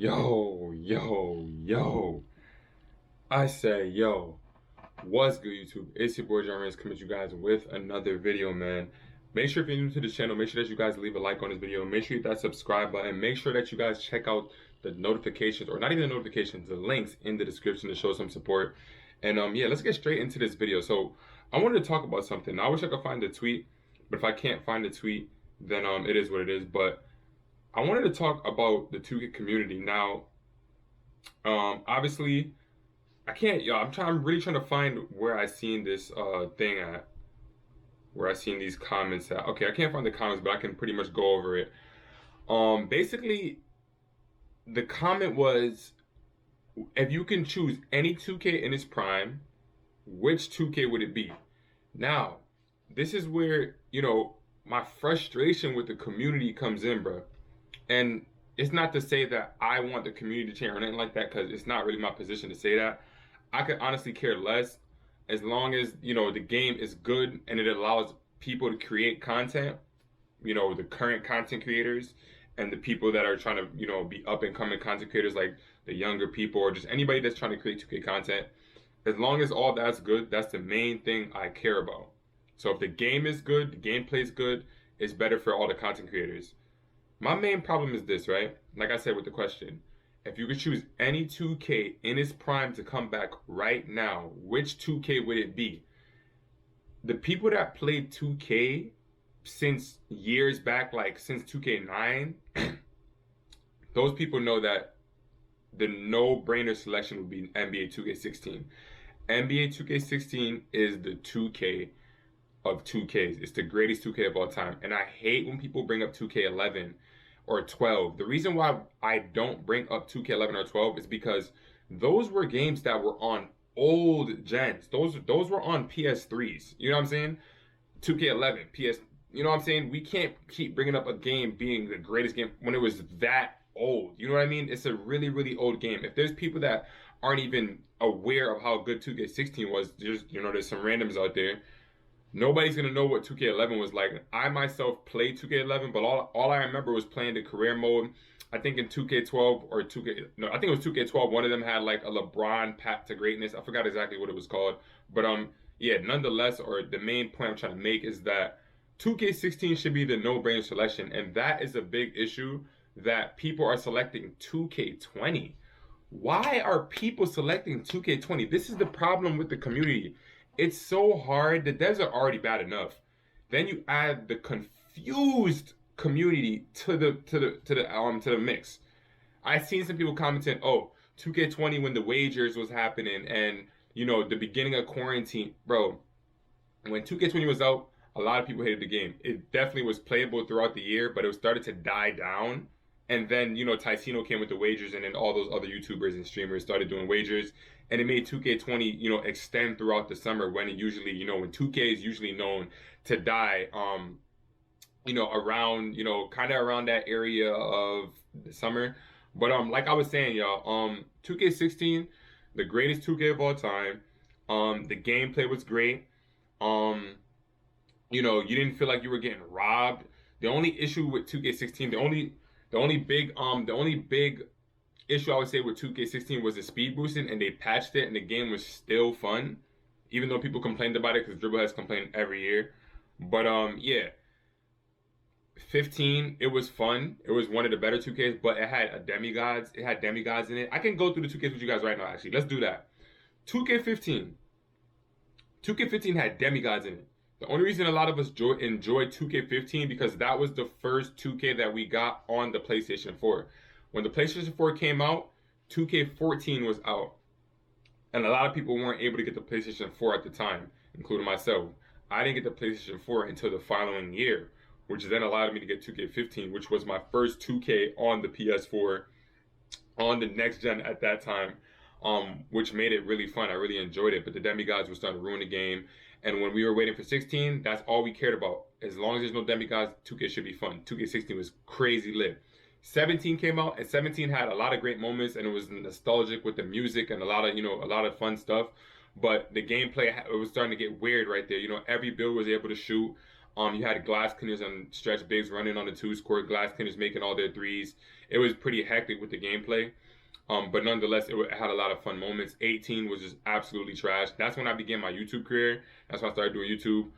Yo. I say, yo, what's good, YouTube? It's your boy John Reyes coming to you guys with another video, man. Make sure if you're new to the channel, make sure that you guys leave a like on this video. Make sure you hit that subscribe button. Make sure that you guys check out the notifications, or not even the notifications, the links in the description to show some support. And yeah, let's get straight into this video. So I wanted to talk about something. I wish I could find the tweet, but if I can't find the tweet, then it is what it is. But I wanted to talk about the 2K community. Now, obviously, I can't, I'm really trying to find where I seen this thing at, where I seen these comments at. Okay, I can't find the comments, but I can pretty much go over it. Basically, the comment was, if you can choose any 2K in its prime, which 2K would it be? Now, this is where, my frustration with the community comes in, bro. And it's not to say that I want the community to change or anything like that, because it's not really my position to say that. I could honestly care less, as long as, the game is good and it allows people to create content, the current content creators and the people that are trying to, be up and coming content creators, like the younger people or just anybody that's trying to create 2K content. As long as all that's good, that's the main thing I care about. So if the game is good, the gameplay is good, it's better for all the content creators. My main problem is this, right? Like I said with the question, if you could choose any 2K in its prime to come back right now, which 2K would it be? The people that played 2K since years back, like since 2K9, those people know that the no-brainer selection would be NBA 2K16. NBA 2K16 is the 2K of 2Ks. It's the greatest 2K of all time. And I hate when people bring up 2K11 or 12. The reason why I don't bring up 2K11 or 12 is because those were games that were on old gens. Those were on PS3s. You know what I'm saying? 2K11, PS. You know what I'm saying? We can't keep bringing up a game being the greatest game when it was that old. You know what I mean? It's a really, really old game. If there's people that aren't even aware of how good 2K16 was, there's some randoms out there. Nobody's gonna know what 2K11 was like. I myself played 2K11, but all I remember was playing the career mode. I think in 2K12 or 2K, no, I think it was 2K12. One of them had like a LeBron path to greatness. I forgot exactly what it was called, but yeah. Nonetheless, or the main point I'm trying to make is that 2K16 should be the no-brainer selection, and that is a big issue that people are selecting 2K20. Why are people selecting 2K20? This is the problem with the community. It's so hard. The devs are already bad enough. Then you add the confused community to the mix. I seen some people commenting, "Oh, 2K20 when the wagers was happening, and the beginning of quarantine, bro. When 2K20 was out, a lot of people hated the game. It definitely was playable throughout the year, but it started to die down. And then, Ticino came with the wagers, and then all those other YouTubers and streamers started doing wagers. And it made 2K20, extend throughout the summer, when it usually, when 2K is usually known to die, around, kind of around that area of the summer. But like I was saying, y'all, 2K16, the greatest 2K of all time. The gameplay was great. You didn't feel like you were getting robbed. The only issue with 2K16, the only big issue I would say with 2K16 was the speed boosting, and they patched it, and the game was still fun, even though people complained about it, because Dribble has complained every year. But yeah, 15, it was fun. It was one of the better 2Ks, but it had demigods. It had demigods in it. I can go through the 2Ks with you guys right now. Actually, let's do that. 2K15 had demigods in it. The only reason a lot of us enjoyed 2K15 because that was the first 2K that we got on the PlayStation 4. When the PlayStation 4 came out, 2K14 was out. And a lot of people weren't able to get the PlayStation 4 at the time, including myself. I didn't get the PlayStation 4 until the following year, which then allowed me to get 2K15, which was my first 2K on the PS4, on the next gen at that time, which made it really fun. I really enjoyed it, but the demigods were starting to ruin the game. And when we were waiting for 16, that's all we cared about. As long as there's no demigods, 2K should be fun. 2K16 was crazy lit. 17 came out, and 17 had a lot of great moments, and it was nostalgic with the music and a lot of fun stuff. But the gameplay, it was starting to get weird right there. Every build was able to shoot. You had glass cleaners and stretch bigs running on the twos court, glass cleaners making all their threes. It was pretty hectic with the gameplay. But nonetheless, it had a lot of fun moments. 18 was just absolutely trash. That's when I began my YouTube career. That's when I started doing YouTube.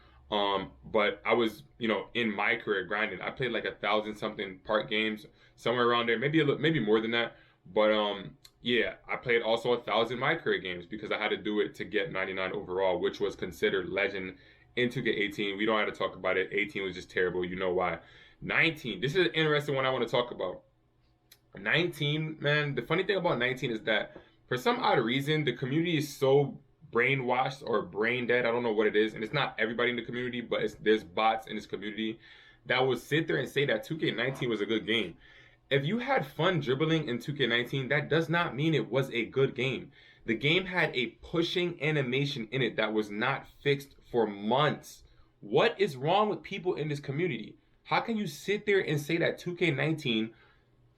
But I was, in my career grinding. I played like 1,000 something part games, somewhere around there, maybe more than that. But yeah, I played also 1,000 my career games because I had to do it to get 99 overall, which was considered legend in 2K18. We don't have to talk about it. 18 was just terrible. You know why? 19. This is an interesting one I want to talk about. 19, man, the funny thing about 19 is that for some odd reason, the community is so brainwashed or brain dead. I don't know what it is. And it's not everybody in the community, but there's bots in this community that will sit there and say that 2K19 was a good game. If you had fun dribbling in 2K19, that does not mean it was a good game. The game had a pushing animation in it that was not fixed for months. What is wrong with people in this community? How can you sit there and say that 2K19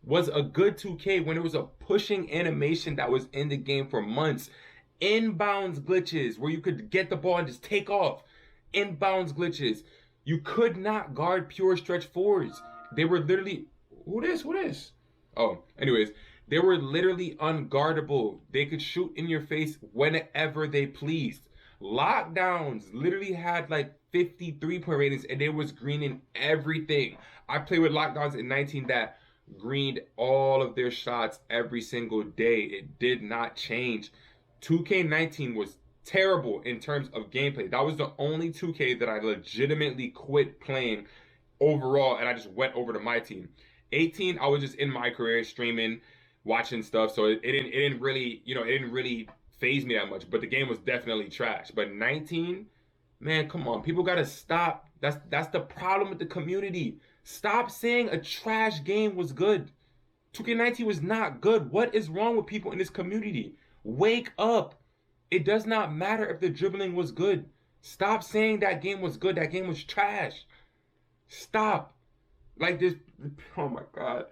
was a good 2K when it was a pushing animation that was in the game for months? Inbounds glitches where you could get the ball and just take off. Inbounds glitches. You could not guard pure stretch fours. They were literally... Who this? Oh, anyways. They were literally unguardable. They could shoot in your face whenever they pleased. Lockdowns literally had like 53-point ratings and they was greening everything. I played with lockdowns in 19 that greened all of their shots every single day. It did not change. 2K19 was terrible in terms of gameplay. That was the only 2K that I legitimately quit playing overall, and I just went over to my team. 18, I was just in my career streaming, watching stuff, so it didn't really phase me that much. But the game was definitely trash. But 19, man, come on, people gotta stop. That's the problem with the community. Stop saying a trash game was good. 2K19 was not good. What is wrong with people in this community? Wake up. It does not matter if the dribbling was good. Stop saying that game was good. That game was trash. Stop. Like this, oh my God.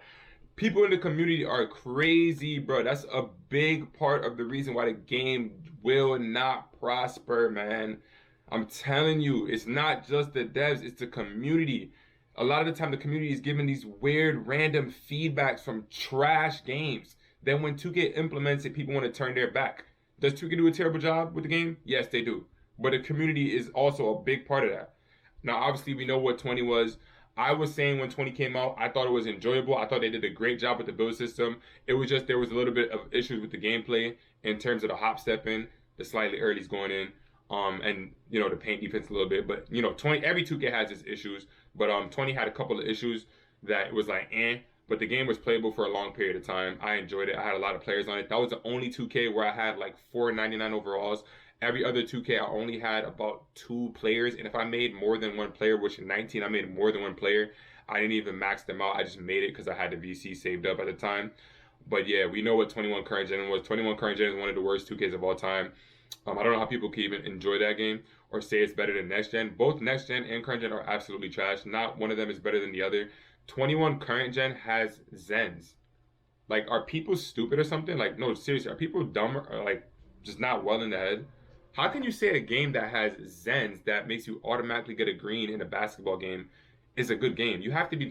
People in the community are crazy, bro. That's a big part of the reason why the game will not prosper, man. I'm telling you, it's not just the devs, it's the community. A lot of the time, the community is giving these weird, random feedbacks from trash games. Then when 2K implements it, people want to turn their back. Does 2K do a terrible job with the game? Yes, they do. But the community is also a big part of that. Now, obviously, we know what 20 was. I was saying when 20 came out, I thought it was enjoyable. I thought they did a great job with the build system. It was just there was a little bit of issues with the gameplay in terms of the hop stepping, the slightly earlys going in, and the paint defense a little bit. But 20, every 2K has its issues. But 20 had a couple of issues that it was like but the game was playable for a long period of time. I enjoyed it. I had a lot of players on it. That was the only 2K where I had like 499 overalls. Every other 2K, I only had about 2 players. And if I made more than 1 player, which in 19, I made more than 1 player, I didn't even max them out. I just made it because I had the VC saved up at the time. But yeah, we know what 21 current gen was. 21 current gen is one of the worst 2Ks of all time. I don't know how people can even enjoy that game or say it's better than next gen. Both next gen and current gen are absolutely trash. Not one of them is better than the other. 21 current gen has Zens. Like, are people stupid or something? Like, no, seriously, are people dumb or like just not well in the head? How can you say a game that has Zens that makes you automatically get a green in a basketball game is a good game? You have to be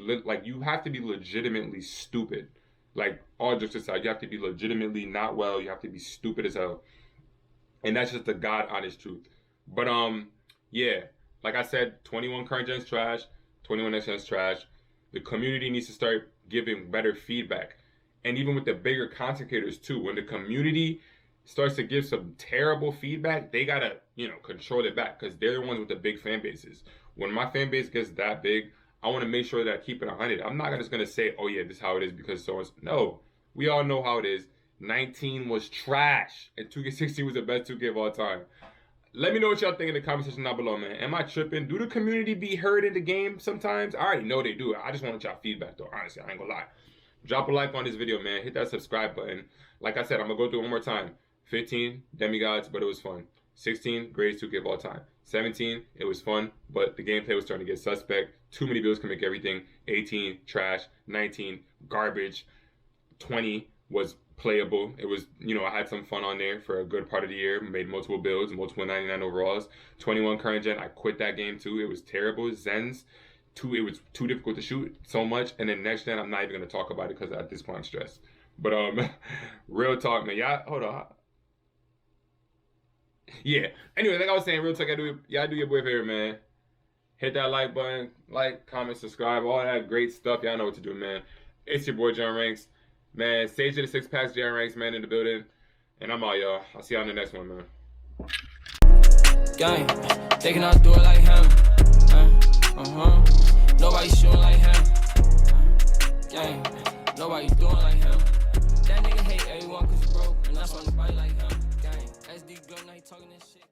legitimately stupid. Like, all jokes aside, you have to be legitimately not well. You have to be stupid as hell. And that's just the God honest truth. But yeah, like I said, 21 current gen's trash, 21 next gen's trash. The community needs to start giving better feedback. And even with the bigger content creators too, when the community starts to give some terrible feedback, they gotta, control it back because they're the ones with the big fan bases. When my fan base gets that big, I want to make sure that I keep it 100. I'm not just gonna say, oh yeah, this is how it is because so no, we all know how it is. 19 was trash, and 2K16 was the best 2K of all time. Let me know what y'all think in the comment section down below, man. Am I tripping? Do the community be heard in the game sometimes? I already know they do. I just want y'all feedback though. Honestly, I ain't gonna lie. Drop a like on this video, man. Hit that subscribe button. Like I said, I'm gonna go through it one more time. 15, demigods, but it was fun. 16, greatest 2K of all time. 17, it was fun, but the gameplay was starting to get suspect. Too many builds can make everything. 18, trash. 19, garbage. 20, was playable. It was, I had some fun on there for a good part of the year. Made multiple builds, multiple 99 overalls. 21 current gen, I quit that game too. It was terrible. Zen's it was too difficult to shoot so much. And then next gen, I'm not even gonna talk about it because at this point I'm stressed. But real talk, man. Y'all, hold on. Yeah. Anyway, like I was saying, real talk, y'all do your boy a favor, man. Hit that like button, like, comment, subscribe, all that great stuff. Y'all know what to do, man. It's your boy John Ranks. Man, Stage of the Six Packs, John Ranks, man, in the building. And I'm out, y'all. I'll see y'all in the next one, man. Gang, they cannot do it like him. Nobody shooting like him. Gang, nobody doing like him. That nigga hate everyone cause he broke, and that's why nobody like him. Gang, SD Gun, now he talking this shit.